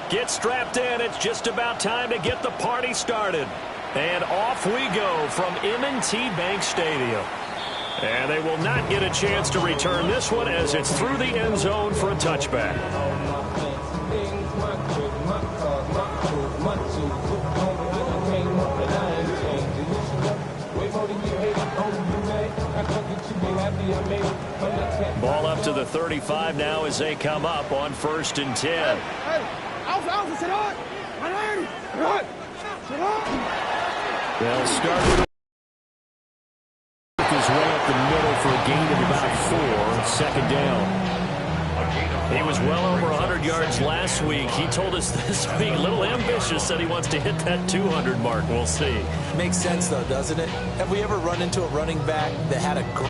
Get strapped in. It's just about time to get the party started. And off we go from M&T Bank Stadium. And they will not get a chance to return this one as it's through the end zone for a touchback. Ball up to the 35 now as they come up on 1st and 10. They'll start with his way up the middle for a gain of about 4, second down. He was well over 100 yards last week. He told us this week, a little ambitious, said he wants to hit that 200 mark. We'll see. Makes sense, though, doesn't it? Have we ever run into a running back that had a great...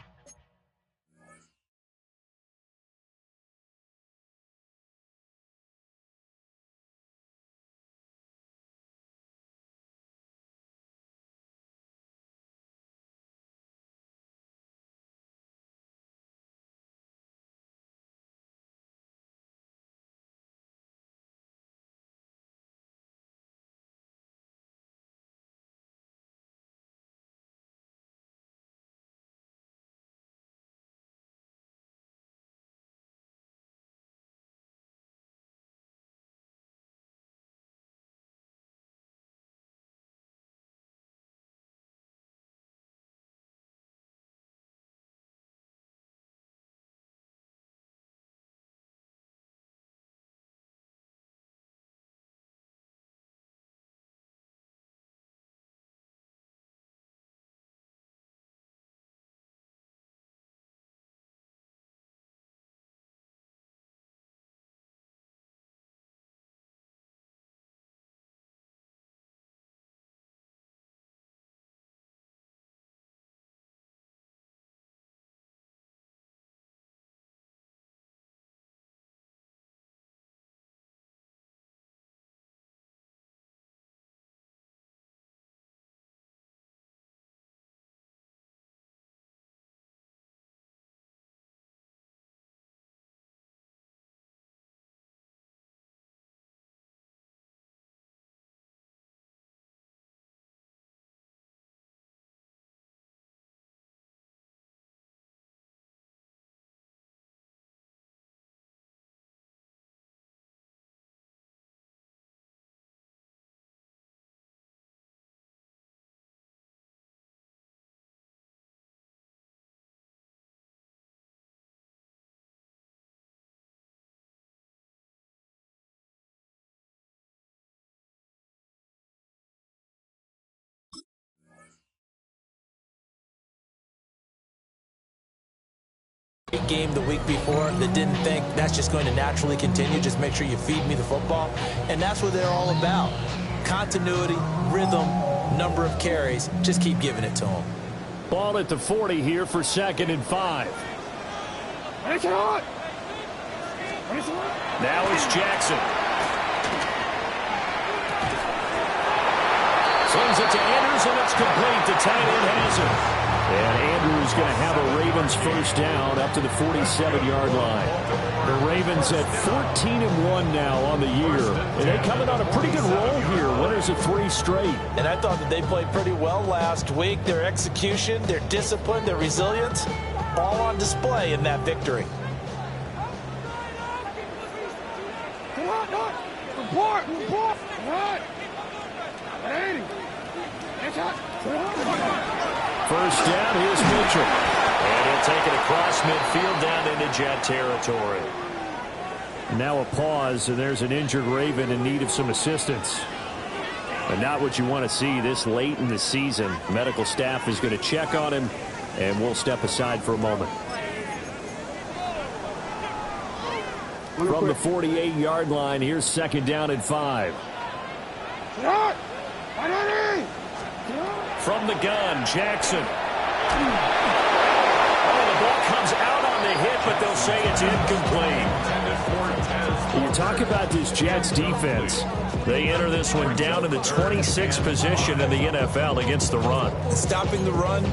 game the week before that didn't think that's just going to naturally continue. Just make sure you feed me the football. And that's what they're all about. Continuity, rhythm, number of carries. Just keep giving it to them. Ball at the 40 here for 2nd and 5. Now it's Jackson. Sends it to Andrews, and it's complete. The tight end has it. And Andrews going to have a Ravens first down up to the 47-yard line. The Ravens at 14-1 now on the year. And they coming on a pretty good roll here. Winners of 3 straight. And I thought that they played pretty well last week. Their execution, their discipline, their resilience, all on display in that victory. First down, here's Mitchell. And he'll take it across midfield down into Jet territory. Now a pause, and there's an injured Raven in need of some assistance. But not what you want to see this late in the season. Medical staff is going to check on him, and we'll step aside for a moment. From the 48-yard line, here's 2nd down and 5. From the gun, Jackson. Oh, the ball comes out on the hit, but they'll say it's incomplete. You talk about this Jets defense. They enter this one down in the 26th position in the NFL against the run. Stopping the run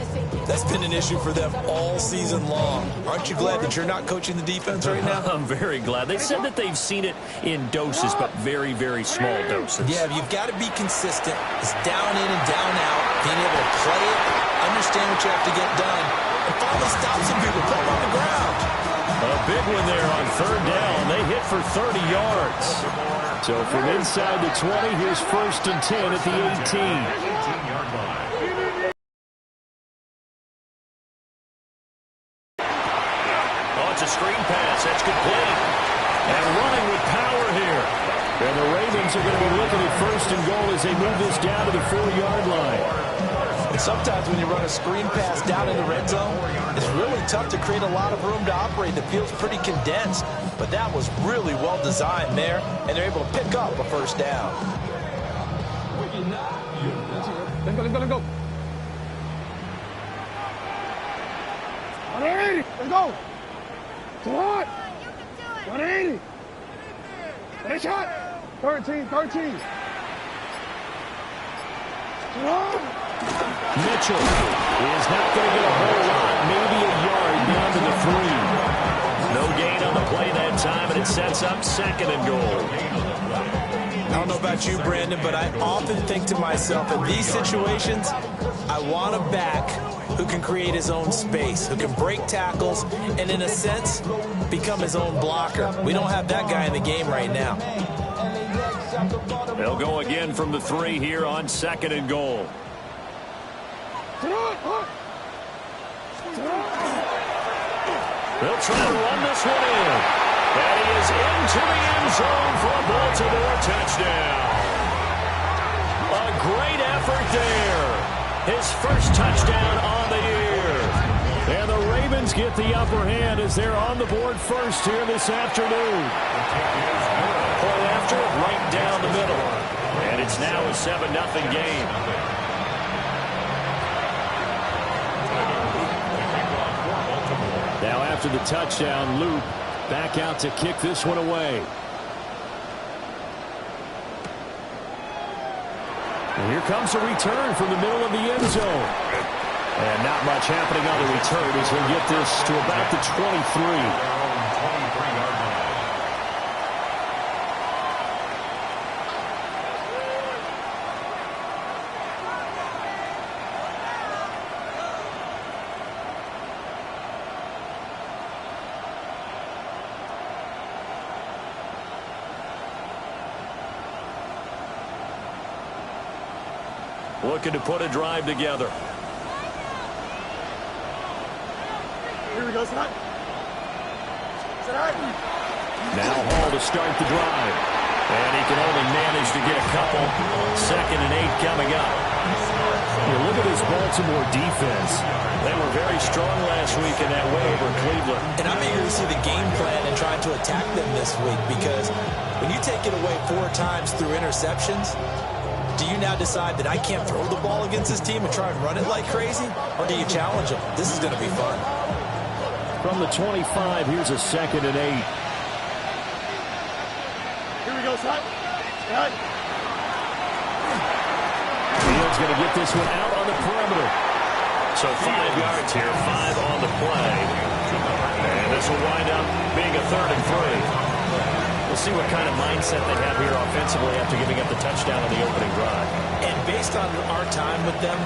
That's been an issue for them all season long. Aren't you glad that you're not coaching the defense right now? I'm very glad. They said that they've seen it in doses, but very, very small doses. Yeah, you've got to be consistent. It's down in and down out. Being able to play it, understand what you have to get done, and finally stop some people, put them on the ground. A big one there on third down. They hit for 30 yards. So from inside the 20, here's 1st and 10 at the 18. Oh, it's a screen pass. That's complete. And running with power here. And the Ravens are going to be looking at 1st and goal as they move this down to the 4-yard line. And sometimes when you run a screen pass down in the red zone, it's really tough to create a lot of room to operate. The field's pretty condensed, but that was really well designed there, and they're able to pick up a 1st down. Let's go. 180. Let's go. To what? 180. Nice shot. 13. Mitchell is not going to get a whole lot, maybe a yard down to the 3. No gain on the play that time, and it sets up 2nd and goal. I don't know about you, Brandon, but I often think to myself, in these situations, I want a back who can create his own space, who can break tackles, and in a sense, become his own blocker. We don't have that guy in the game right now. They'll go again from the 3 here on 2nd and goal. They'll try to run this one in. And he is into the end zone for a Baltimore touchdown. A great effort there. His 1st touchdown on the year. And the Ravens get the upper hand as they're on the board first here this afternoon. Play after it right down the middle. And it's now a 7-0 game. Now after the touchdown, Luke back out to kick this one away. And here comes a return from the middle of the end zone. And not much happening on the return as he'll get this to about the 23. Looking to put a drive together. Here we go, son. Now Hall to start the drive. And he can only manage to get a couple. 2nd and 8 coming up. You look at this Baltimore defense. They were very strong last week in that way over Cleveland. And I'm eager to see the game plan and trying to attack them this week, because when you take it away 4 times through interceptions, do you now decide that I can't throw the ball against this team and try and run it like crazy? Or do you challenge them? This is going to be fun. From the 25, here's a 2nd and 8. Here we go, son. Fields going to get this one out on the perimeter. So 5 yards here, 5 on the play. And this will wind up being a 3rd and 3. We'll see what kind of mindset they have here offensively after giving up the touchdown on the opening drive. And based on our time with them,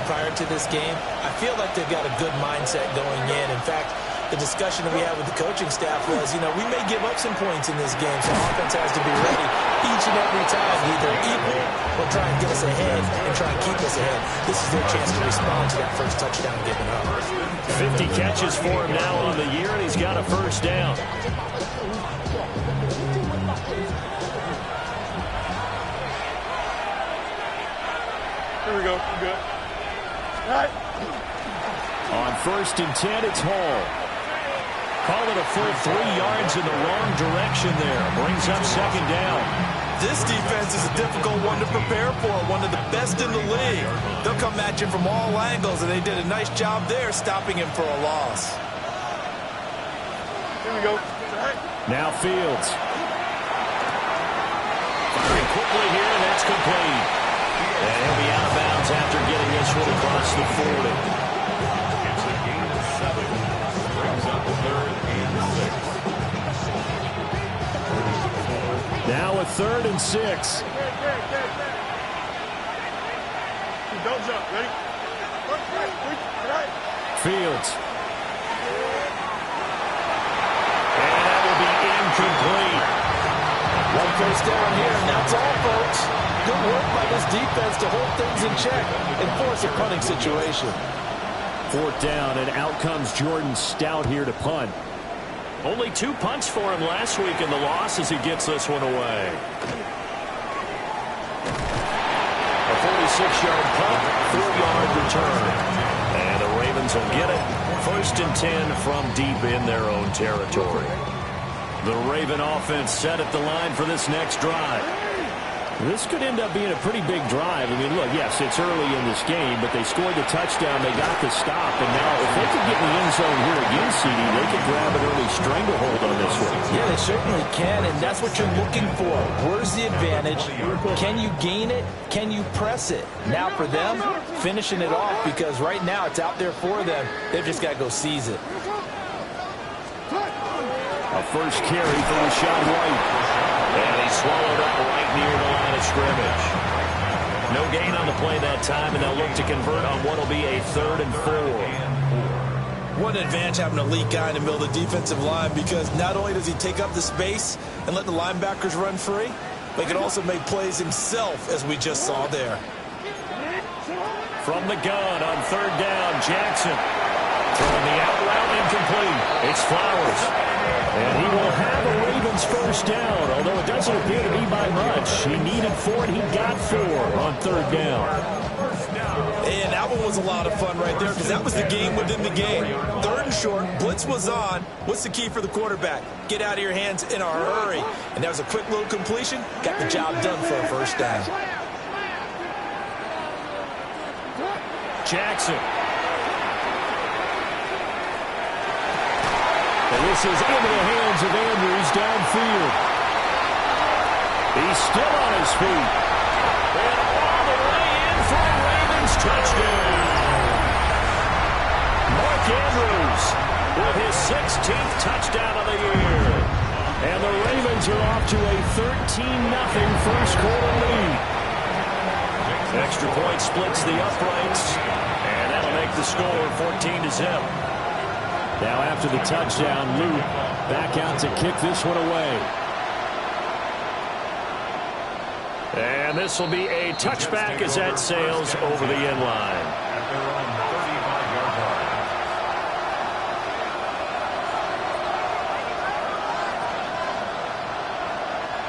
prior to this game, I feel like they've got a good mindset going in. In fact, the discussion that we had with the coaching staff was, we may give up some points in this game, so offense has to be ready each and every time, either equal or try and get us ahead and try and keep us ahead. This is their chance to respond to that first touchdown given up. 50 catches for him now on the year, and he's got a 1st down. Here we go. I'm good. All right. On 1st and 10, it's Hall. Call it a full 3 yards in the wrong direction there. Brings up 2nd down. This defense is a difficult one to prepare for, one of the best in the league. They'll come at you from all angles, and they did a nice job there stopping him for a loss. Here we go. All right. Now Fields. Firing quickly here, and that's complete. And he'll be out of bounds after getting this one across the 40. and 6. Don't jump. Ready? Fields. And that will be incomplete. One first down here, and that's all, folks. Good work by this defense to hold things in check and force a punting situation. 4th down, and out comes Jordan Stout here to punt. Only 2 punts for him last week in the loss as he gets this one away. A 46-yard punt, 4-yard return. And the Ravens will get it. 1st and 10 from deep in their own territory. The Raven offense set at the line for this next drive. This could end up being a pretty big drive. I mean, look, yes, it's early in this game, but they scored the touchdown. They got the stop. And now if they could get in the end zone here again, CD, they could grab an early stranglehold on this one. Yeah, they certainly can, and that's what you're looking for. Where's the advantage? Can you gain it? Can you press it? Now for them, finishing it off, because right now it's out there for them. They've just got to go seize it. A first carry for Rachaad White. And he swallowed up right near the line of scrimmage. No gain on the play that time, and they'll look to convert on what will be a 3rd and 4. What an advantage having an elite guy in the middle of the defensive line, because not only does he take up the space and let the linebackers run free, but he can also make plays himself, as we just saw there. From the gun on 3rd down, Jackson. Throwing the out route incomplete. It's Flowers. And he will have a Ravens first down, although it doesn't appear to be by much. He needed 4, and he got 4 on 3rd down. And that one was a lot of fun right there, because that was the game within the game. 3rd and short, blitz was on. What's the key for the quarterback? Get out of your hands in a hurry. And that was a quick little completion. Got the job done for a first down. Jackson. And this is into the hands of Andrews downfield. He's still on his feet. And all the way in for a Ravens touchdown. Mark Andrews with his 16th touchdown of the year. And the Ravens are off to a 13-0 first quarter lead. Extra point splits the uprights. And that'll make the score 14-0. Now after the touchdown, Luke back out to kick this one away. And this will be a touchback as that sails over the end line.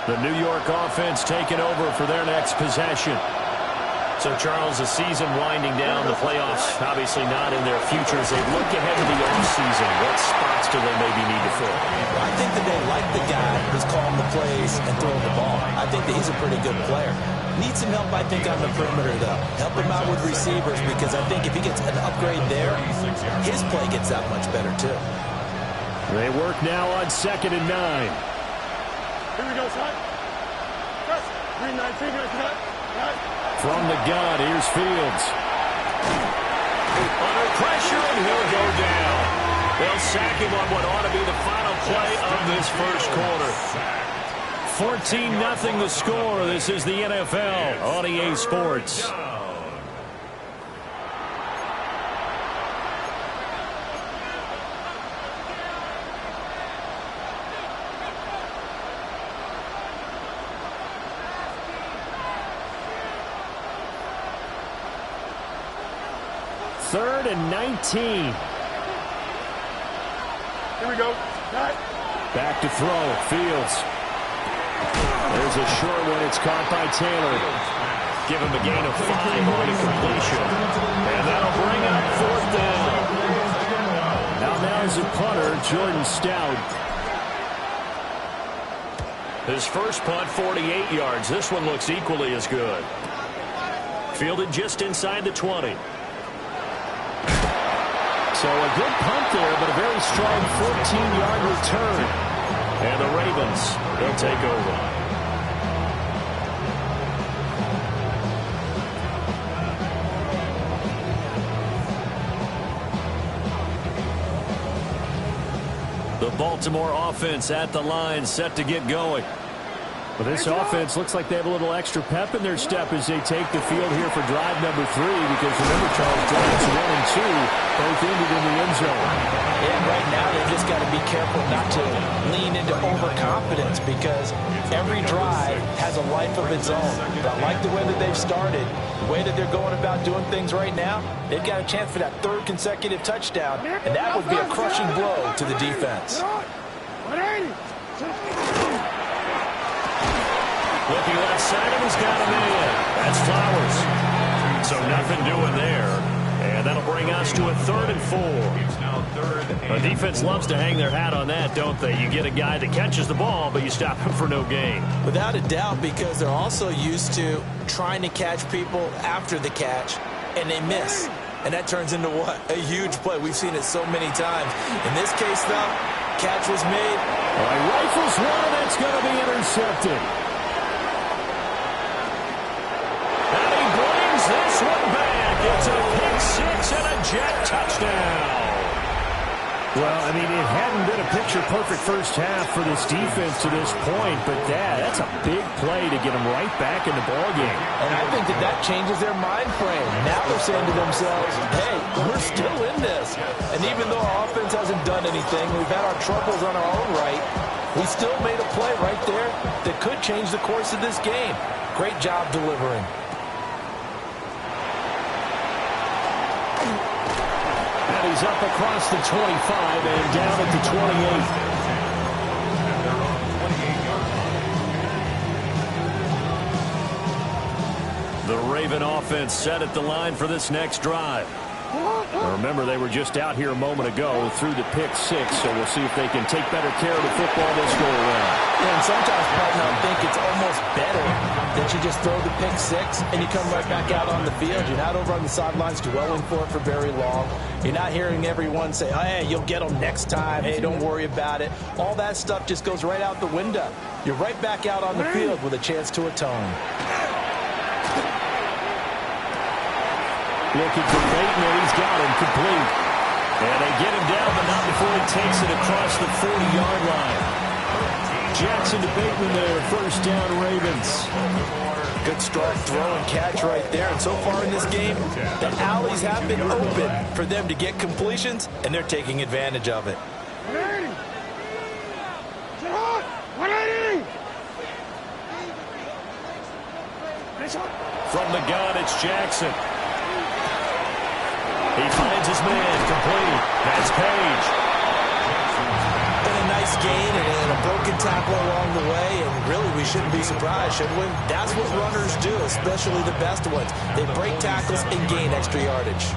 The New York offense taking over for their next possession. So, Charles, the season winding down, the playoffs obviously not in their future. As they look ahead to the offseason, what spots do they maybe need to fill? I think that they like the guy who's calling the plays and throwing the ball. I think that he's a pretty good player. Needs some help, I think, on the perimeter, though. Help him out with receivers, because I think if he gets an upgrade there, his play gets that much better, too. They work now on 2nd and 9. Here we go, son. Press. 3-19, From the gun, here's Fields. Under pressure, and he'll go down. They'll sack him on what ought to be the final play of this first quarter. 14-0 the score. This is the NFL on EA Sports. Third and 19. Here we go. Back to throw. Fields. There's a short one. It's caught by Taylor. Give him a gain of 5 on the completion. And that'll bring up 4th down. Now's the punter, Jordan Stout. His first punt, 48 yards. This one looks equally as good. Fielded just inside the 20. So a good punt there, but a very strong 14-yard return. And the Ravens, they'll take over. The Baltimore offense at the line, set to get going. Well, this offense looks like they have a little extra pep in their step as they take the field here for drive number 3, because remember, Charles, drives 1 and 2 both ended in the end zone. And right now they just got to be careful not to lean into overconfidence, because every drive has a life of its own. But I like the way that they've started, the way that they're going about doing things right now. They've got a chance for that 3rd consecutive touchdown, and that would be a crushing blow to the defense. Looking left side, and he's got him in. That's Flowers. So nothing doing there. And that'll bring us to a 3rd and 4. The defense loves to hang their hat on that, don't they? You get a guy that catches the ball, but you stop him for no gain. Without a doubt, because they're also used to trying to catch people after the catch, and they miss. And that turns into what? A huge play. We've seen it so many times. In this case, though, catch was made. All right, rifles one, and that's going to be intercepted. And he brings this one back. It's a pick 6 and a Jet touchdown. Well, I mean, it hadn't been a picture-perfect first half for this defense to this point, but that's a big play to get them right back in the ballgame. And I think that changes their mind frame. Now they're saying to themselves, hey, we're still in this. And even though our offense hasn't done anything, we've had our troubles on our own right, we still made a play right there that could change the course of this game. Great job delivering. He's up across the 25 and down at the 28. The Raven offense set at the line for this next drive. Now remember, they were just out here a moment ago through the pick 6, so we'll see if they can take better care of the football this go around. And sometimes, Patton, I think it's almost better that you just throw the pick 6 and you come right back out on the field. You're not over on the sidelines dwelling for it for very long. You're not hearing everyone say, oh, hey, you'll get them next time. Hey, don't worry about it. All that stuff just goes right out the window. You're right back out on the field with a chance to atone. Looking for Bateman, and he's got him complete. And they get him down, but not before he takes it across the 40-yard line. Jackson to Bateman there, first down Ravens. Good start, throw and catch right there. And so far in this game, the alleys have been open for them to get completions, and they're taking advantage of it. From the gun, it's Jackson. He finds his man, complete. That's Page. And a nice gain and a broken tackle along the way, and really we shouldn't be surprised, should we? That's what runners do, especially the best ones. They break tackles and gain extra yardage.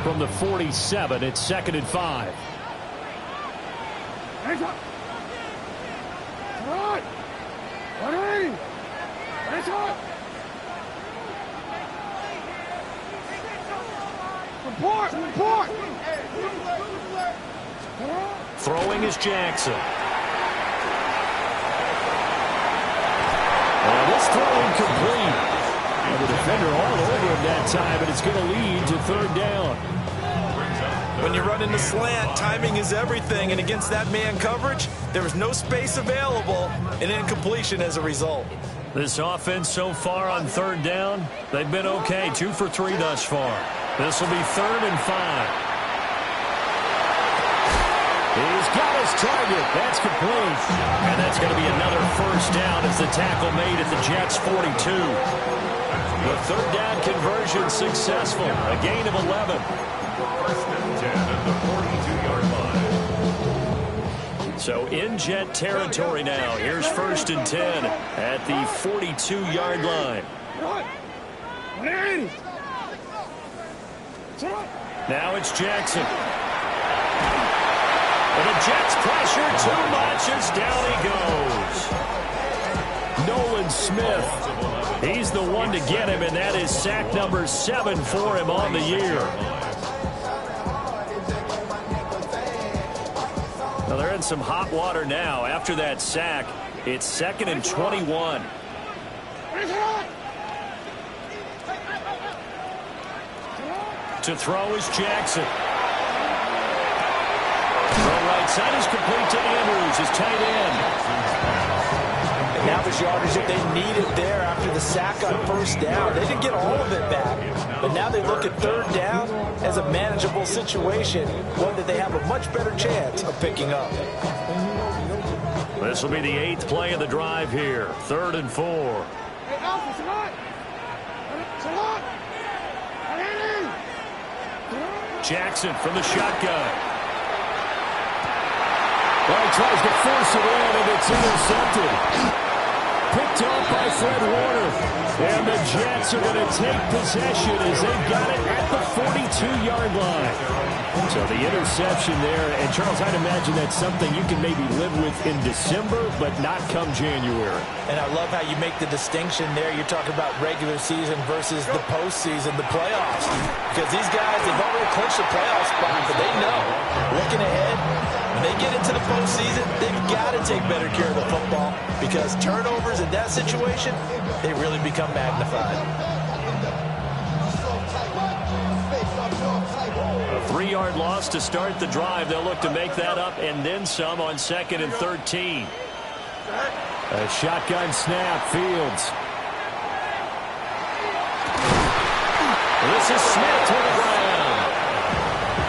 From the 47, it's 2nd and 5. Throwing is Jackson. And this throw incomplete. And the defender all over him that time, and it's going to lead to 3rd down. When you run in the slant, timing is everything, and against that man coverage, there was no space available, and incompletion as a result. This offense so far on 3rd down, they've been okay. 2 for 3 thus far. This will be 3rd and 5. He's got his target. That's complete. And that's going to be another first down as the tackle made at the Jets' 42. The 3rd down conversion successful. A gain of 11. First and 10 at the 42-yard line. So in Jet territory now. Here's 1st and 10 at the 42-yard line. Now it's Jackson. And the Jets pressure too much as down he goes. Nolan Smith. He's the one to get him, and that is sack number 7 for him on the year. Now they're in some hot water now. After that sack, it's 2nd and 21. To throw is Jackson. Throw right side is complete to Andrews, his tight end. Now there's yardage that they needed there after the sack on first down. They didn't get all of it back, but now they look at third down as a manageable situation, one that they have a much better chance of picking up. This will be the 8th play of the drive here. 3rd and 4. Jackson from the shotgun. Well, he tries to force it in, and it's intercepted. Picked off by Fred Warner. And the Jets are going to take possession as they've got it at the 42-yard line. So the interception there. And, Charles, I'd imagine that's something you can maybe live with in December, but not come January. And I love how you make the distinction there. You're talking about regular season versus the postseason, the playoffs. Because these guys, they've already clinched the playoff spot, but they know, looking ahead, when they get into the postseason, they've got to take better care of the football because turnovers in that situation, they really become magnified. A 3-yard loss to start the drive. They'll look to make that up and then some on 2nd and 13. A shotgun snap, Fields. This is Smith to the ground.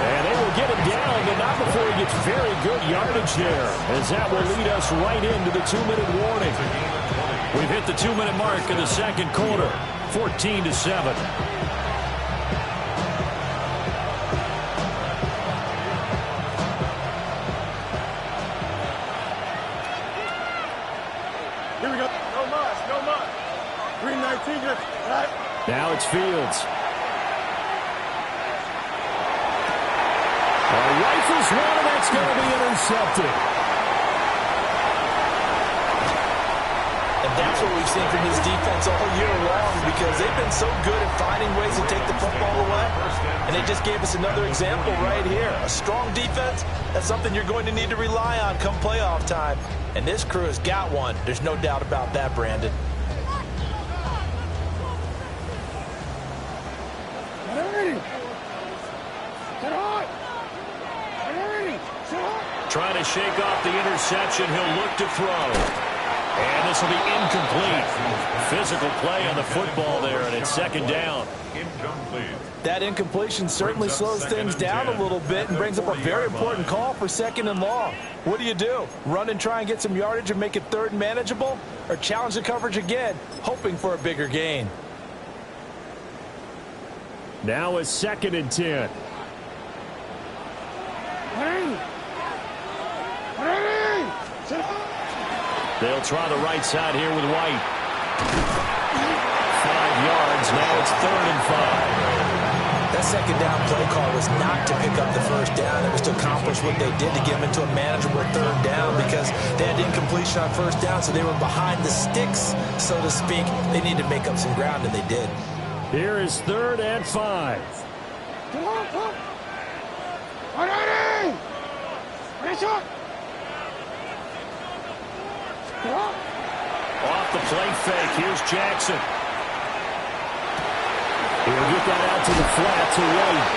And they will get him down, but not before he gets very good yardage there, as that will lead us right into the 2-minute warning. We've hit the 2-minute mark in the second quarter, 14-7. Here we go. No mas, no mas. 319, right? Now it's Fields. Rifles one, and that's going to be intercepted. And that's what we've seen from this defense all year long because they've been so good at finding ways to take the football away. And they just gave us another example right here. A strong defense, that's something you're going to need to rely on come playoff time. And this crew has got one. There's no doubt about that, Brandon. Trying to shake off the interception. He'll look to throw. And this will be incomplete. Physical play on the football there, and it's 2nd down. Incomplete. That incompletion certainly slows things down a little bit and brings up a very important call for 2nd and long. What do? Run and try and get some yardage and make it 3rd and manageable? Or challenge the coverage again, hoping for a bigger gain? Now it's 2nd and 10. They'll try the right side here with White. 5 yards. Now it's 3rd and 5. That 2nd down play call was not to pick up the 1st down. It was to accomplish what they did to get them into a manageable 3rd down because they had incompletion on 1st down, so they were behind the sticks, so to speak. They needed to make up some ground, and they did. Here is 3rd and 5. Off the play fake. Here's Jackson. He'll get that out to the flat to White.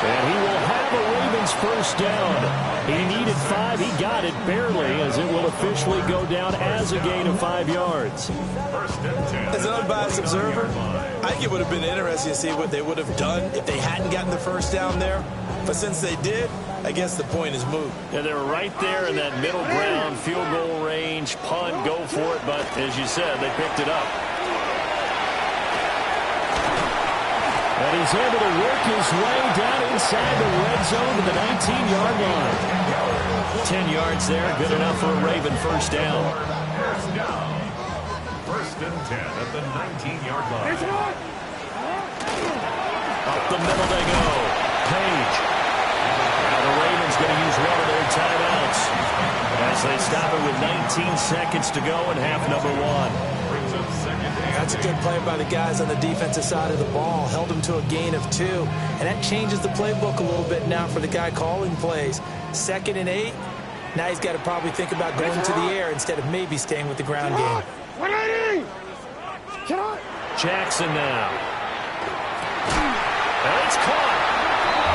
And he will have a Ravens 1st down. He needed 5. He got it barely as it will officially go down as a gain of 5 yards. As an unbiased observer, I think it would have been interesting to see what they would have done if they hadn't gotten the 1st down there. But since they did, I guess the point is moot. Yeah, they were right there in that middle ground, field goal range, punt, go for it. But as you said, they picked it up. And he's able to work his way down inside the red zone to the 19-yard line. 10 yards there, good enough for a Raven 1st down. 1st and 10 at the 19-yard line. Up the middle they go. Page. Now the Ravens going to use one of their timeouts as they stop it with 19 seconds to go in half number 1. That's a good play by the guys on the defensive side of the ball. Held them to a gain of 2. And that changes the playbook a little bit now for the guy calling plays. 2nd and 8. Now he's got to probably think about going to the air instead of maybe staying with the ground game. Jackson now. And it's caught.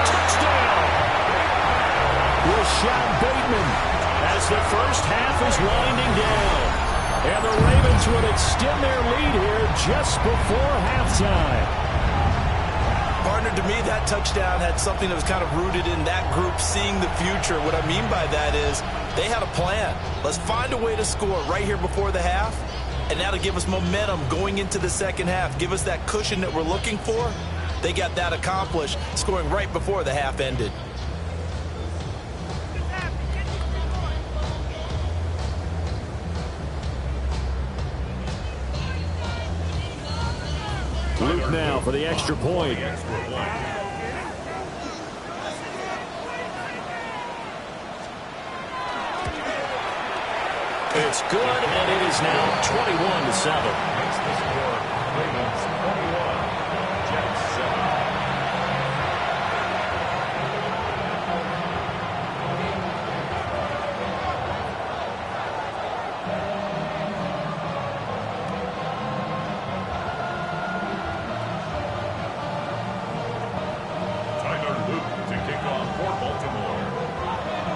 Touchdown. Rashad Bateman as the 1st half is winding down. And the Ravens would extend their lead here just before halftime. Partner, to me, that touchdown had something that was kind of rooted in that group seeing the future. What I mean by that is they had a plan. Let's find a way to score right here before the half, and that'll give us momentum going into the second half, give us that cushion that we're looking for. They got that accomplished, scoring right before the half ended. Luke now for the extra point. It's good, and it is now 21-7. Makes the score Ravens 21, Jets 7.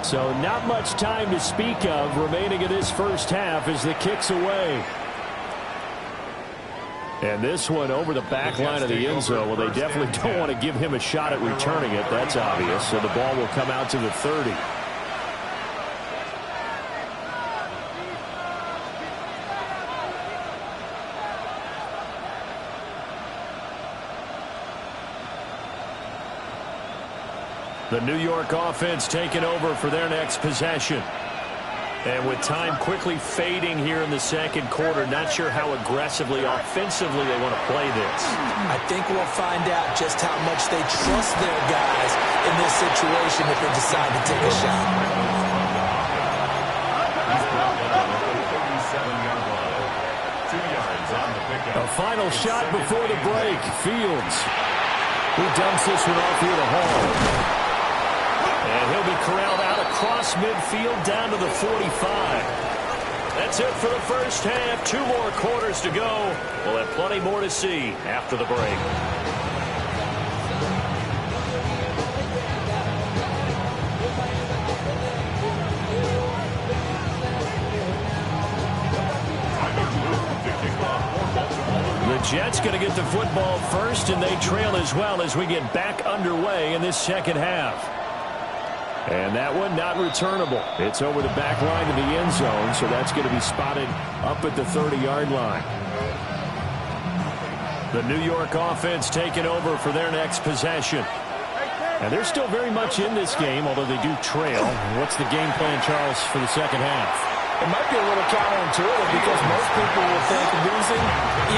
So not much time to speak of remaining in this first half as the kick's away. And this one over the back line of the end zone. Well, they definitely don't want to give him a shot at returning it. That's obvious. So the ball will come out to the 30. The New York offense taking over for their next possession. And with time quickly fading here in the second quarter, not sure how aggressively, offensively they want to play this. I think we'll find out just how much they trust their guys in this situation if they decide to take a shot. A final shot before the break. Fields, who dumps this one off here to Hall. And he'll be corralled out across midfield down to the 45. That's it for the first half. 2 more quarters to go. We'll have plenty more to see after the break. The Jets going to get the football first, and they trail as well as we get back underway in this second half. And that one not returnable. It's over the back line of the end zone, so that's going to be spotted up at the 30-yard line. The New York offense taking over for their next possession. And they're still very much in this game, although they do trail. What's the game plan, Charles, for the second half? It might be a little counterintuitive because most people will think losing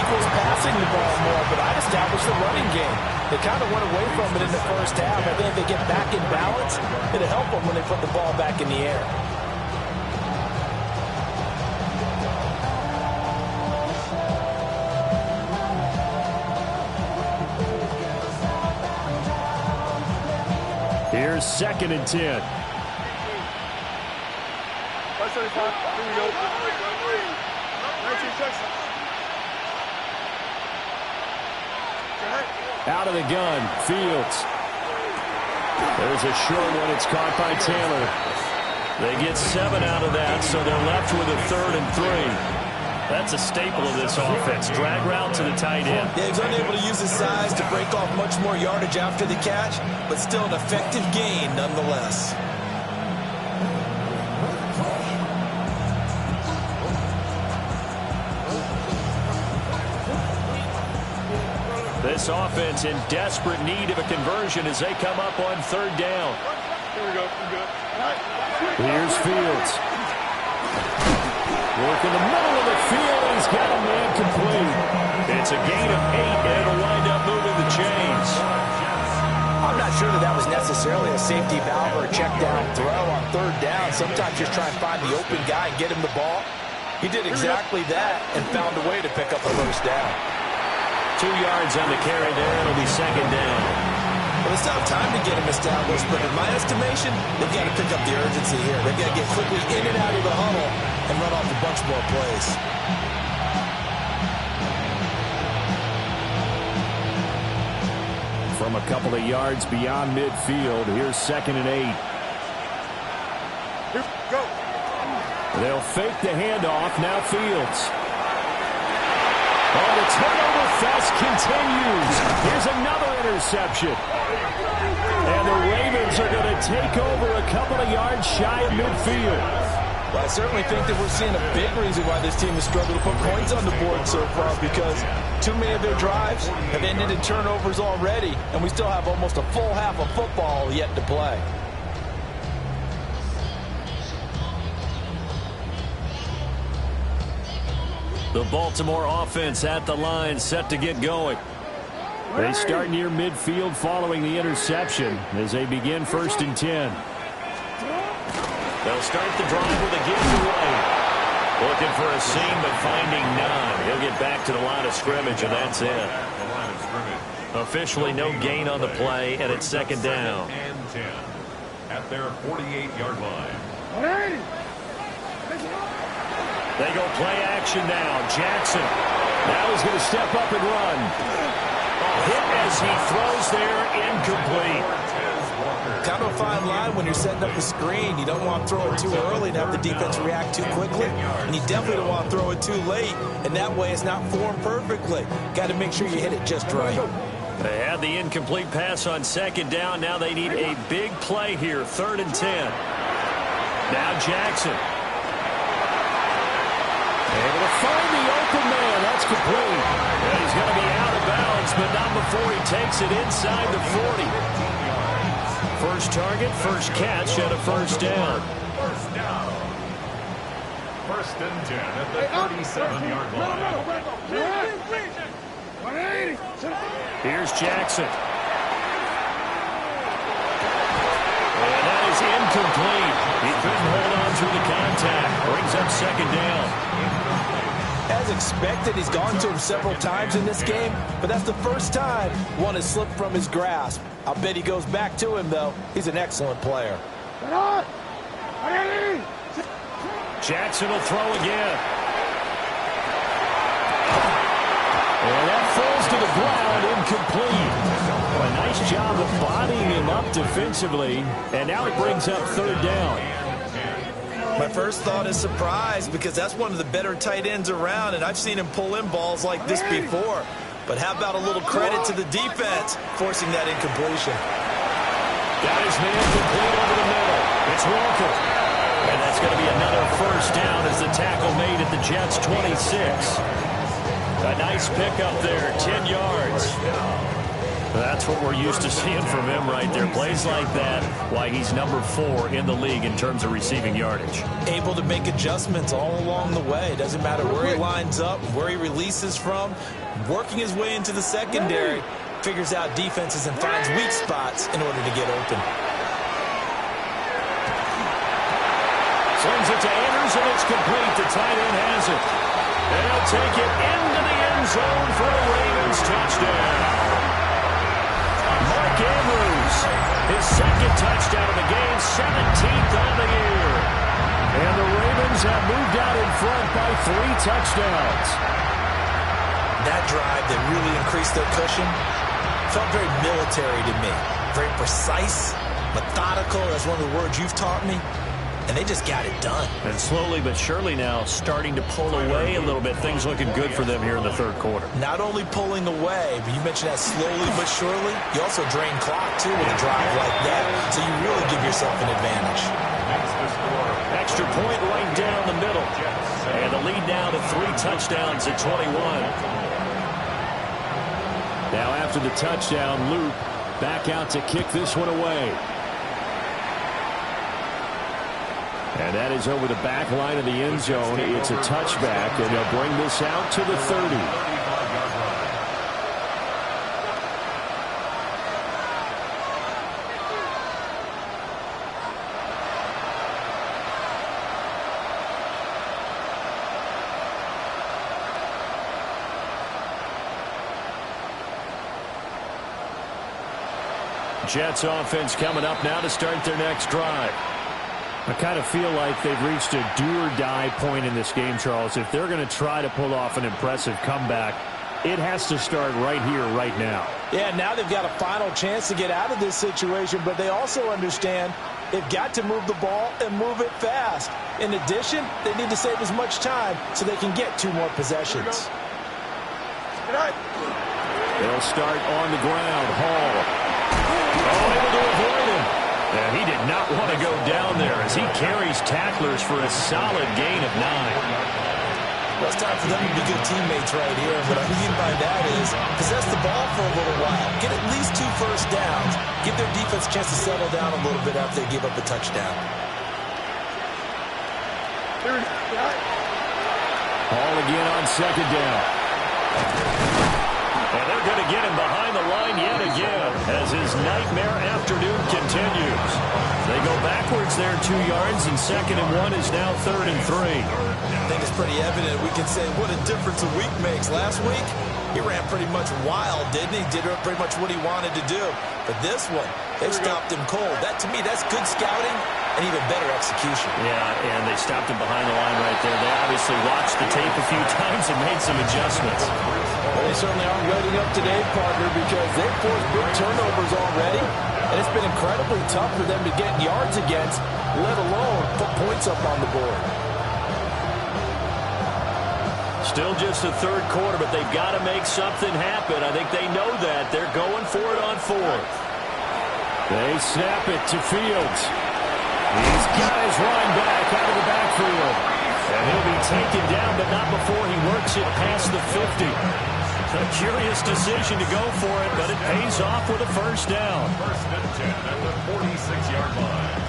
equals passing the ball more, but I'd establish the running game. They kind of went away from it in the first half. I think if they get back in balance, it'll help them when they put the ball back in the air. Here's 2nd and 10. Here we go. 19 seconds. Out of the gun, Fields. There's a short one. It's caught by Taylor. They get 7 out of that, so they're left with a 3rd and 3. That's a staple of this offense. Drag route to the tight end. Yeah, he's unable to use his size to break off much more yardage after the catch, but still an effective gain nonetheless. This offense in desperate need of a conversion as they come up on 3rd down. Here we go. We're good. Here's Fields. Work in the middle of the field. He's got a man complete. It's a gain of 8, and it'll wind up moving the chains. I'm not sure that was necessarily a safety valve or a check down throw on 3rd down. Sometimes just try and find the open guy and get him the ball. He did exactly that and found a way to pick up a 1st down. 2 yards on the carry there. It'll be 2nd down. Well, it's not time to get him established, but in my estimation, they've got to pick up the urgency here. They've got to get quickly in and out of the huddle and run off a bunch more plays. From a couple of yards beyond midfield, here's 2nd and 8. Here, go. They'll fake the handoff. Now Fields. Oh, the turnover fest continues. Here's another interception. And the Ravens are going to take over a couple of yards shy of midfield. Well, I certainly think that we're seeing a big reason why this team has struggled to put points on the board so far, because too many of their drives have ended in turnovers already, and we still have almost a full half of football yet to play. The Baltimore offense at the line, set to get going. They start near midfield following the interception as they begin 1st and 10. They'll start the drive with a giveaway. Looking for a seam, but finding none. He'll get back to the line of scrimmage, and that's it. Officially no gain on the play, and it's 2nd down. And 10 at their 48-yard line. They go play action now. Jackson. Now he's going to step up and run. Hit as he throws there, incomplete. Kind of a fine line when you're setting up the screen. You don't want to throw it too early and have the defense react too quickly. And you definitely don't want to throw it too late. And that way it's not formed perfectly. Got to make sure you hit it just right. They had the incomplete pass on 2nd down. Now they need a big play here. 3rd and 10. Now Jackson. Able to find the open man. That's complete. And he's going to be out of bounds, but not before he takes it inside the 40. First target, first catch, and a 1st down. 1st and 10 at the 37-yard line. Here's Jackson. And that is incomplete. He couldn't hold on through the contact. Brings up 2nd down. As expected, he's gone to him several times in this game, but that's the first time one has slipped from his grasp. I'll bet he goes back to him, though. He's an excellent player. Jackson will throw again. And that falls to the ground, incomplete. A nice job of bodying him up defensively, and now it brings up 3rd down. My first thought is surprise, because that's one of the better tight ends around, and I've seen him pull in balls like this before. But how about a little credit to the defense forcing that incompletion? Got his man complete over the middle. It's Walker. And that's going to be another 1st down as the tackle made at the Jets' 26. A nice pickup there, 10 yards. That's what we're used to seeing from him right there. Plays like that, why he's number 4 in the league in terms of receiving yardage. Able to make adjustments all along the way. Doesn't matter where he lines up, where he releases from. Working his way into the secondary, figures out defenses and finds weak spots in order to get open. Slings it to Andrews, and it's complete. The tight end has it. And he'll take it into the end zone for a Ravens touchdown. Mark Andrews, his 2nd touchdown of the game, 17th on the year. And the Ravens have moved out in front by 3 touchdowns. That drive that really increased their cushion felt very military to me. Very precise, methodical. That's one of the words you've taught me. And they just got it done. And slowly but surely now starting to pull away a little bit. Things looking good for them here in the 3rd quarter. Not only pulling away, but you mentioned that slowly but surely. You also drain clock, too, with a drive like that. So you really give yourself an advantage. Extra point right down the middle. And the lead now to 3 touchdowns at 21. Now after the touchdown, Luke back out to kick this one away. And that is over the back line of the end zone. It's a touchback, and they'll bring this out to the 30. Jets offense coming up now to start their next drive. I kind of feel like they've reached a do-or-die point in this game, Charles. If they're going to try to pull off an impressive comeback, it has to start right here, right now. Yeah, now they've got a final chance to get out of this situation, but they also understand They've got to move the ball and move it fast. In addition, they need to save as much time so they can get 2 more possessions. They'll start on the ground. Hall. Oh, able to avoid him. And he did not want to go down there as he carries tacklers for a solid gain of 9. Well, it's time for them to be good teammates right here. What I mean by that is possess the ball for a little while. Get at least 2 first downs. Give their defense a chance to settle down a little bit after they give up a touchdown. Hall again on second down. And they're going to get him behind the line yet again as his nightmare afternoon continues. They go backwards there 2 yards, and 2nd and 1 is now 3rd and 3. I think it's pretty evident. We can say what a difference a week makes. Last week, he ran pretty much wild, didn't he? Did pretty much what he wanted to do. But this one, they stopped him cold. That, to me, that's good scouting and even better execution. Yeah, and they stopped him behind the line right there. They obviously watched the tape a few times and made some adjustments. Well, they certainly aren't waiting up today, partner, because they've forced big turnovers already. And it's been incredibly tough for them to get yards against, let alone put points up on the board. Still just the 3rd quarter, but they've got to make something happen. I think they know that. They're going for it on 4th. They snap it to Fields. He's got his running back out of the backfield. And he'll be taken down, but not before he works it past the 50. A curious decision to go for it, but it pays off with a first down. 1st and 10 at the 46-yard line.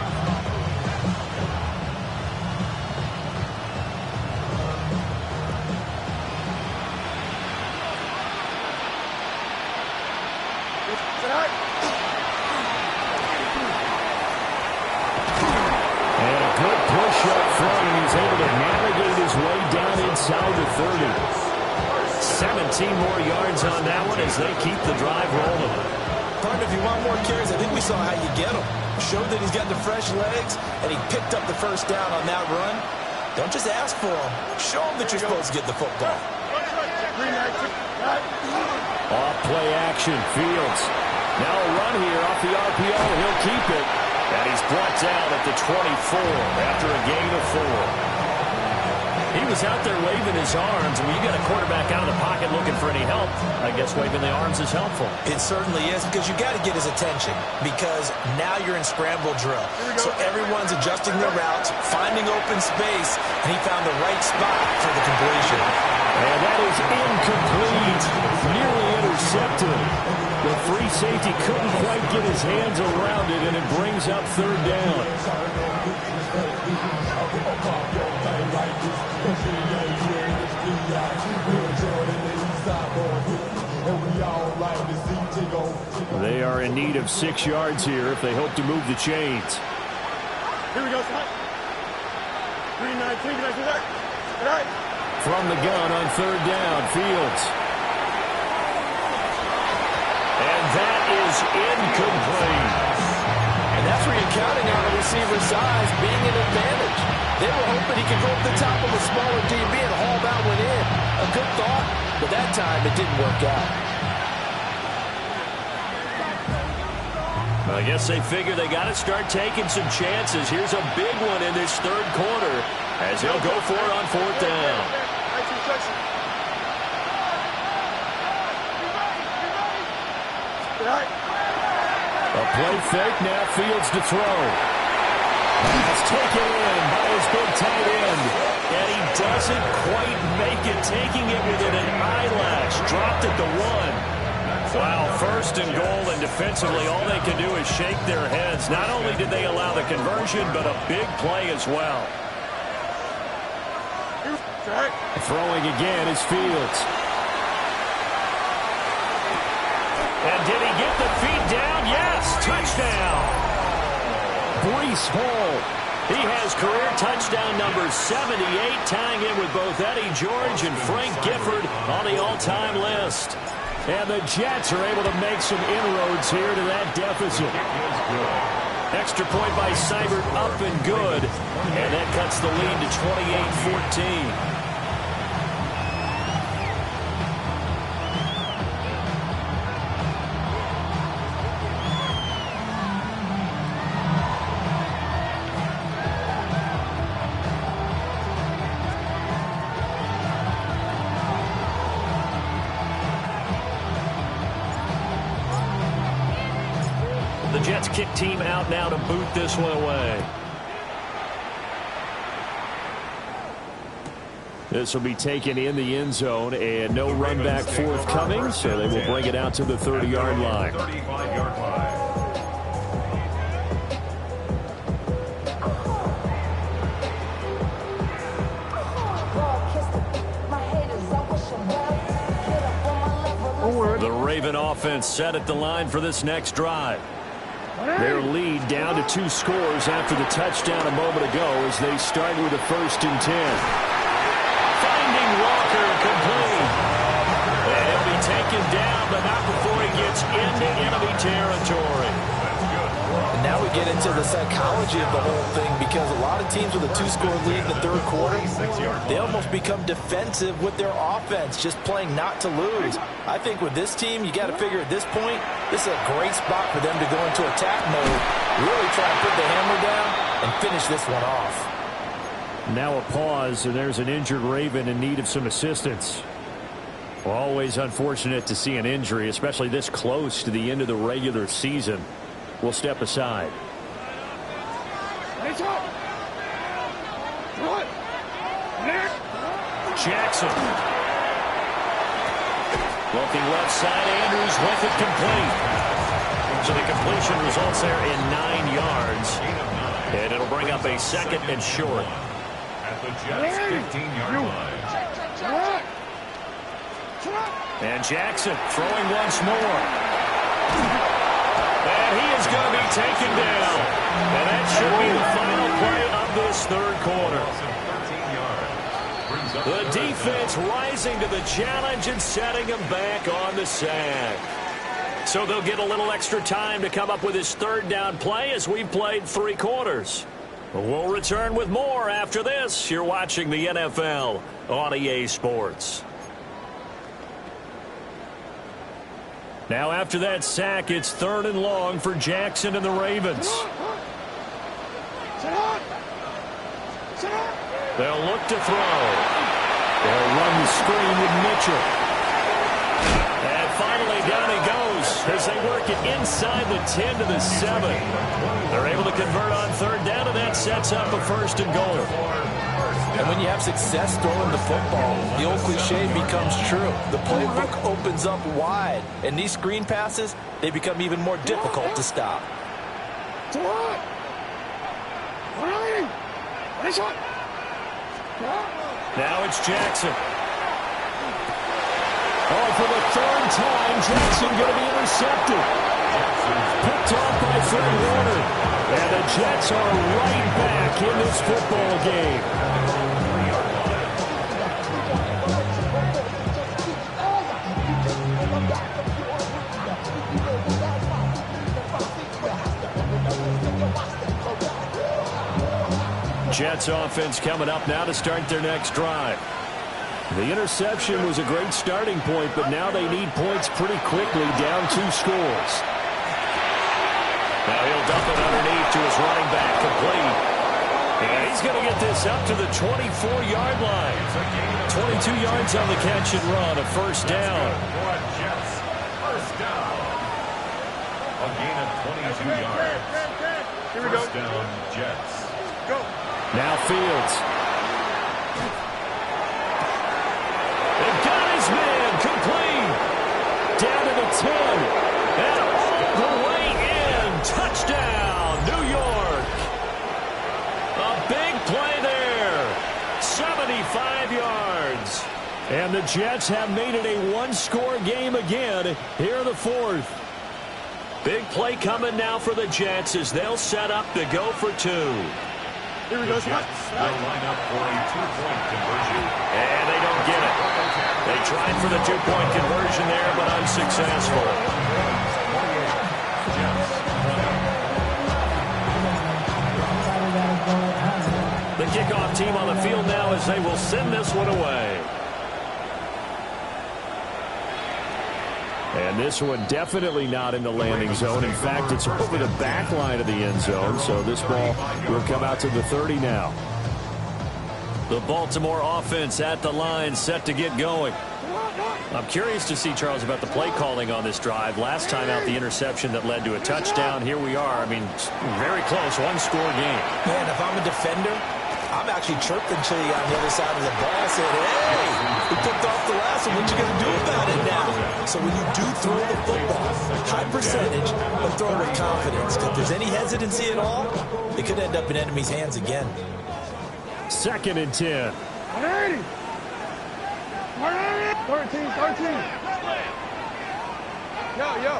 And a good push up front, and he's able to navigate his way down inside the 30. 17 more yards on that one as they keep the drive rolling. Partner, if you want more carries, I think we saw how you get them. Showed that he's got the fresh legs, and he picked up the first down on that run. Don't just ask for them. Show them that you're supposed to get the football. Off play action, Fields. Now a run here off the RPO. He'll keep it. And he's brought down at the 24 after a gain of 4. He was out there waving his arms. When you got a quarterback out of the pocket looking for any help, I guess waving the arms is helpful. It certainly is, because you got to get his attention, because now you're in scramble drill. So everyone's adjusting their routes, finding open space, and he found the right spot for the completion. And that is incomplete, nearly intercepted. The free safety couldn't quite get his hands around it, and it brings up 3rd down. They are in need of 6 yards here if they hope to move the chains. Here we go, son. 3-19, right. From the gun on 3rd down, Fields. And that is incomplete. And that's where you're counting on the receiver's size being an advantage. They were hoping he could go up the top of a smaller DB and haul that one in. A good thought, but that time it didn't work out. I guess they figure they got to start taking some chances. Here's a big one in this 3rd quarter as they'll go for it on 4th down. A play fake, now Fields to throw. Pass taken in by his big tight end. And he doesn't quite make it, taking it within an eyelash. Dropped at the 1. Wow, 1st and goal, and defensively all they can do is shake their heads. Not only did they allow the conversion, but a big play as well. Throwing again is Fields. And did he get the feet down? Yes, touchdown. Breece Hall. He has career touchdown number 78, tying in with both Eddie George and Frank Gifford on the all-time list. And the Jets are able to make some inroads here to that deficit. Extra point by Seibert, up and good. And that cuts the lead to 28-14. Jets kick team out now to boot this one away. This will be taken in the end zone, and no run back forthcoming, so they will bring it out to the 30-yard line. 35-yard line. The Raven offense set at the line for this next drive. Their lead down to 2 scores after the touchdown a moment ago as they start with a 1st and 10. Finding Walker complete. And he'll be taken down, but not before he gets into enemy territory. And now we get into the psychology of the whole thing, because a lot of teams with a 2-score lead in the 3rd quarter, they almost become defensive with their offense, just playing not to lose. I think with this team, you got to figure at this point, this is a great spot for them to go into attack mode, really try to put the hammer down and finish this one off. Now a pause, and there's an injured Raven in need of some assistance. Always unfortunate to see an injury, especially this close to the end of the regular season. We'll step aside. Jackson. Looking left side, Andrews with it complete. So the completion results there in 9 yards. And it'll bring up a 2nd and short. At the Jets' 15-yard line. And Jackson throwing once more. And he is going to be taken down. And that should be the final play of this 3rd quarter. The defense rising to the challenge and setting him back on the sack. So they'll get a little extra time to come up with his 3rd down play as we've played 3 quarters. We'll return with more after this. You're watching the NFL on EA Sports. Now after that sack, it's 3rd and long for Jackson and the Ravens. They'll look to throw. They'll run the screen with Mitchell. And finally down he goes as they work it inside the 10 to the 7. They're able to convert on 3rd down, and that sets up a 1st and goal. And when you have success throwing the football, the old cliche becomes true. The playbook opens up wide, and these screen passes, they become even more difficult to stop. Now it's Jackson. Oh, for the 3rd time, Jackson going to be intercepted. Picked off by Fred Warner. And the Jets are right back in this football game. Jets offense coming up now to start their next drive. The interception was a great starting point, but now they need points pretty quickly, down 2 scores. Now he'll dump it underneath to his running back, complete. And he's going to get this up to the 24-yard line. 22 yards on the catch and run, a 1st down. First down. A gain of 22 yards. Here we go. First down, Jets. Go. Now Fields. They've got his man complete. Down to the 10. And all the way in. Touchdown, New York. A big play there. 75 yards. And the Jets have made it a 1-score game again. Here the 4th. Big play coming now for the Jets as they'll set up to go for 2. Here we go. Jets will line up for a 2-point conversion. And they don't get it. They tried for the 2-point conversion there, but unsuccessful. The kickoff team on the field now as they will send this one away. And this one definitely not in the landing zone. In fact, it's over the back line of the end zone. So this ball will come out to the 30 now. The Baltimore offense at the line, set to get going. I'm curious to see, Charles, about the play calling on this drive. Last time out, the interception that led to a touchdown. Here we are. I mean, very close, one-score game. Man, if I'm a defender, I'm actually chirping to you on the other side of the ball, saying, hey, we picked off the last one. What you going to do about it now? So when you do throw the football, high percentage, but throw it with confidence. If there's any hesitancy at all, it could end up in enemy's hands again. 2nd and 10. 180. 13. Yo.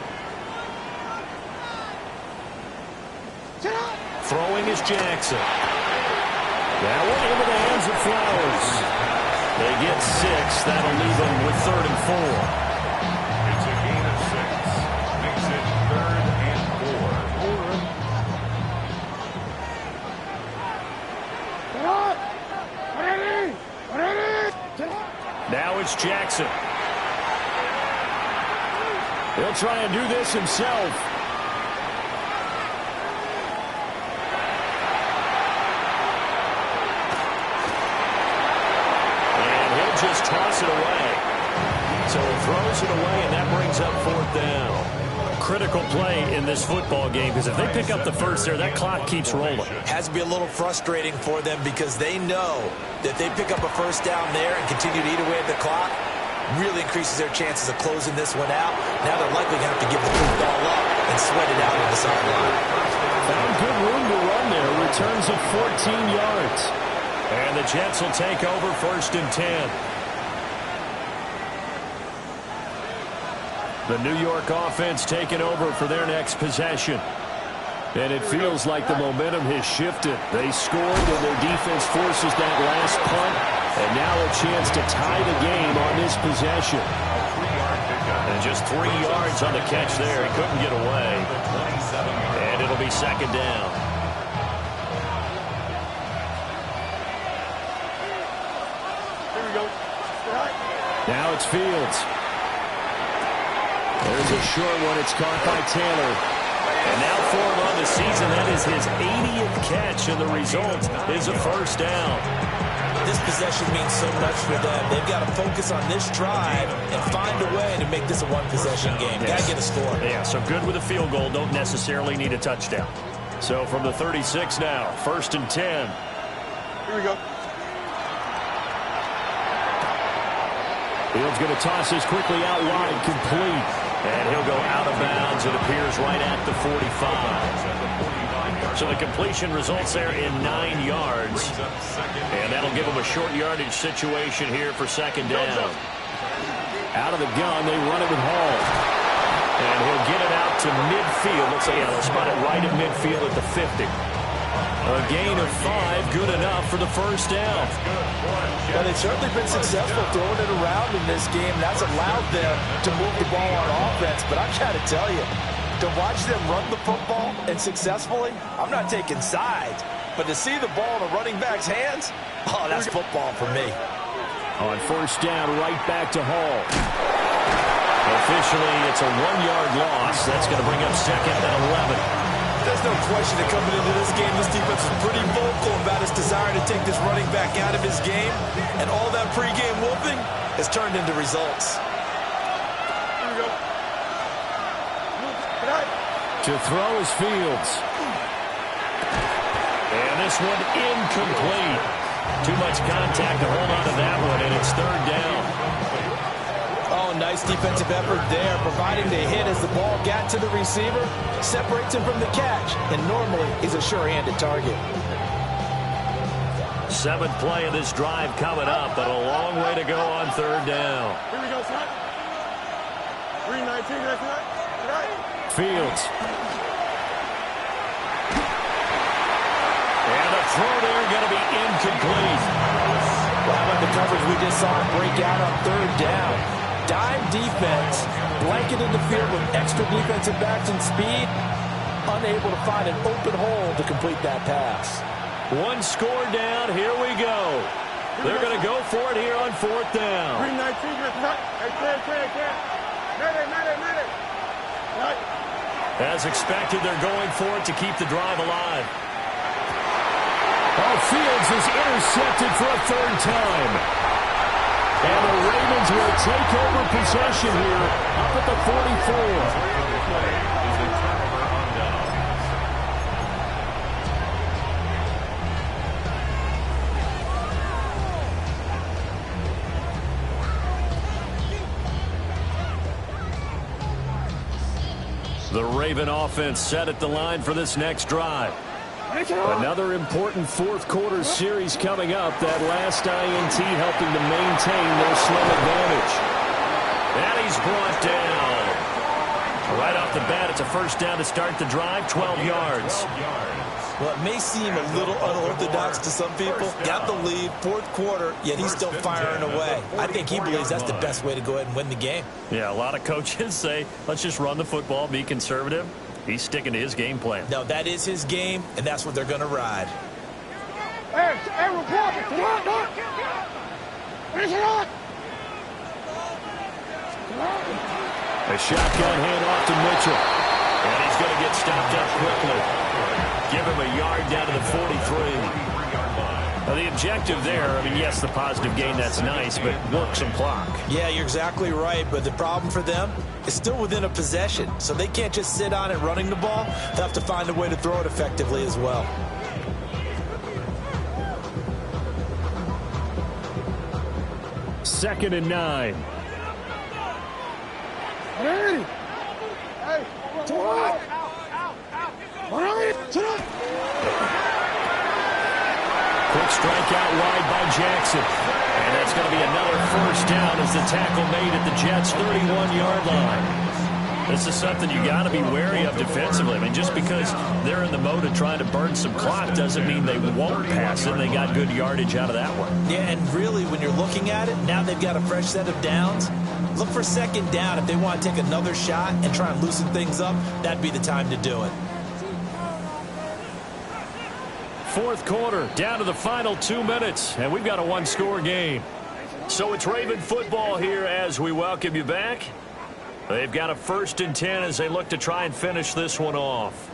Throwing is Jackson. That one into the hands of Flowers. They get 6. That'll leave them with 3rd and 4. It's a gain of 6. Makes it 3rd and 4. Now it's Jackson. He'll try and do this himself. And he'll just toss it away. So he throws it away, and that brings up 4th down. Critical play in this football game, because if they pick up the first there, that clock keeps rolling. Has to be a little frustrating for them because they know that they pick up a first down there and continue to eat away at the clock, really increases their chances of closing this one out. Now they're likely going to have to give the ball up and sweat it out on the sideline. Found good room to run there. Returns of 14 yards. And the Jets will take over 1st and 10. The New York offense taking over for their next possession. And it feels like the momentum has shifted. They scored, and their defense forces that last punt. And now a chance to tie the game on this possession. And just 3 yards on the catch there. He couldn't get away. And it'll be 2nd down. Here we go. Now it's Fields. There's a short one. It's caught by Taylor. And now for him on the season, that is his 80th catch, and the result is a 1st down. This possession means so much for them. They've got to focus on this drive and find a way to make this a one-possession game. Got to get a score. Yeah, so good with a field goal. Don't necessarily need a touchdown. So from the 36 now, 1st and 10. Here we go. Fields going to toss this quickly out wide, complete. And he'll go out of bounds. It appears right at the 45. So the completion results there in 9 yards. And that'll give him a short yardage situation here for 2nd down. Out of the gun, they run it with Hall. And he'll get it out to midfield. Let's say, they'll spot it right at midfield at the 50. A gain of 5, good enough for the 1st down. Well, they've certainly been successful throwing it around in this game. That's allowed them to move the ball on offense. But I've got to tell you, to watch them run the football and successfully, I'm not taking sides. But to see the ball in a running back's hands, oh, that's football for me. On 1st down, right back to Hall. Officially, it's a 1-yard loss. That's going to bring up 2nd and 11. There's no question that coming into this game, this defense is pretty vocal about its desire to take this running back out of his game. And all that pregame whooping has turned into results. Here we go. To throw is Fields. And this one incomplete. Too much contact to hold on to that one, and it's 3rd down. Oh, nice defensive effort there, providing the hit as the ball got to the receiver, separates him from the catch, and normally he's a sure-handed target. 7th play of this drive coming up, but a long way to go on 3rd down. Here we go, son. 319, that's right. Fields. And the throw there going to be incomplete. Well, how about the coverage we just saw break out on 3rd down? Dime defense, blanketed the field with extra defensive backs and speed, unable to find an open hole to complete that pass. 1 score down, here we go. They're going to go for it here on 4th down. 319, that's right. Hey, Medic. Right. As expected, they're going for it to keep the drive alive. Oh, Fields is intercepted for a 3rd time. And the Ravens will take over possession here up at the 44. The Raven offense set at the line for this next drive. Another important fourth quarter series coming up. That last INT helping to maintain their slim advantage. And he's brought down. Right off the bat, it's a first down to start the drive, 12 yards. Well, it may seem a little unorthodox to some people. Got the lead, fourth quarter, yet he's still firing away. I think he believes that's the best way to go ahead and win the game. Yeah, a lot of coaches say, let's just run the football, be conservative. He's sticking to his game plan. No, that is his game, and that's what they're going to ride. A shotgun handoff to Mitchell. And he's going to get stopped up quickly. Give him a yard down to the 43. Now, the objective there, I mean, yes, the positive gain, that's nice, but work some clock. Yeah, you're exactly right, but the problem for them is still within a possession, so they can't just sit on it running the ball. They'll have to find a way to throw it effectively as well. Second and 9. Hey! Quick strike out wide by Jackson. And that's going to be another first down as the tackle made at the Jets' 31-yard line. This is something you got to be wary of defensively. I mean, just because they're in the mode of trying to burn some clock doesn't mean they won't pass it. They got good yardage out of that one. Yeah, and really, when you're looking at it, now they've got a fresh set of downs. Look for second down. If they want to take another shot and try and loosen things up, that'd be the time to do it. Fourth quarter, down to the final 2 minutes, and we've got a one-score game. So it's Raven football here as we welcome you back. They've got a 1st and 10 as they look to try and finish this one off.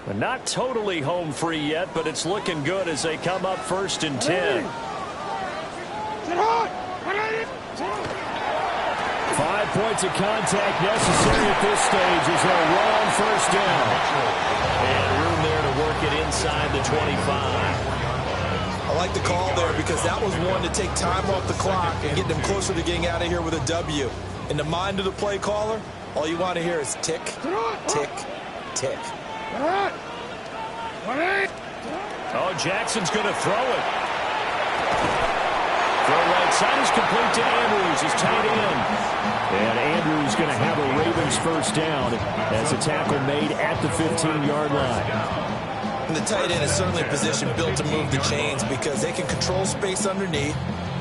But not totally home free yet, but it's looking good as they come up 1st and 10. 5 points of contact necessary at this stage as they'll run on 1st down. And room there to work it inside the 25. I like the call there because that was one to take time off the clock and get them closer to getting out of here with a W. In the mind of the play caller, all you want to hear is tick, tick, tick. Oh, Jackson's going to throw it. Throw right side is complete to Andrews, his tight end. And Andrews going to have a Ravens first down as a tackle made at the 15-yard line. And the tight end is certainly a position built to move the chains because they can control space underneath.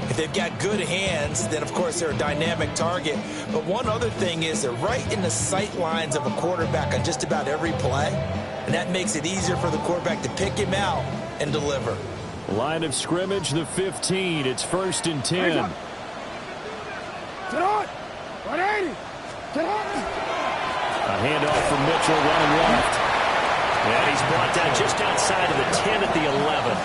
If they've got good hands, then, of course, they're a dynamic target. But one other thing is they're right in the sight lines of a quarterback on just about every play. And that makes it easier for the quarterback to pick him out and deliver. Line of scrimmage, the 15. It's 1st and 10. A handoff from Mitchell running left. And he's brought down just outside of the 10 at the 11.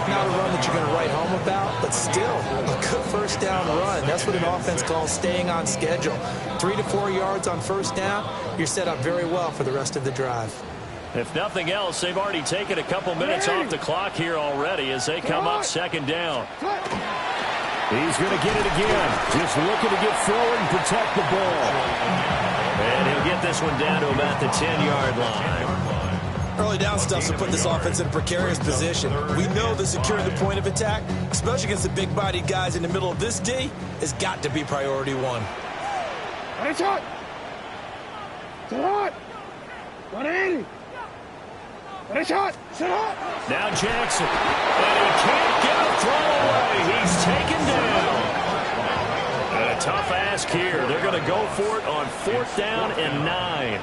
Not a run that you're going to write home about, but still a good first down run. That's what an offense calls staying on schedule. 3 to 4 yards on first down, you're set up very well for the rest of the drive. If nothing else, they've already taken a couple minutes off the clock here already as they come up 2nd down. He's going to get it again. Just looking to get forward and protect the ball. And he'll get this one down to about the 10-yard line. Early down stuff will put this offense in a precarious position. We know that securing the point of attack, especially against the big-bodied guys in the middle of this D, has got to be priority one. Now Jackson. And he can't get a throw away. He's taken down. And a tough ask here. They're going to go for it on 4th down and 9.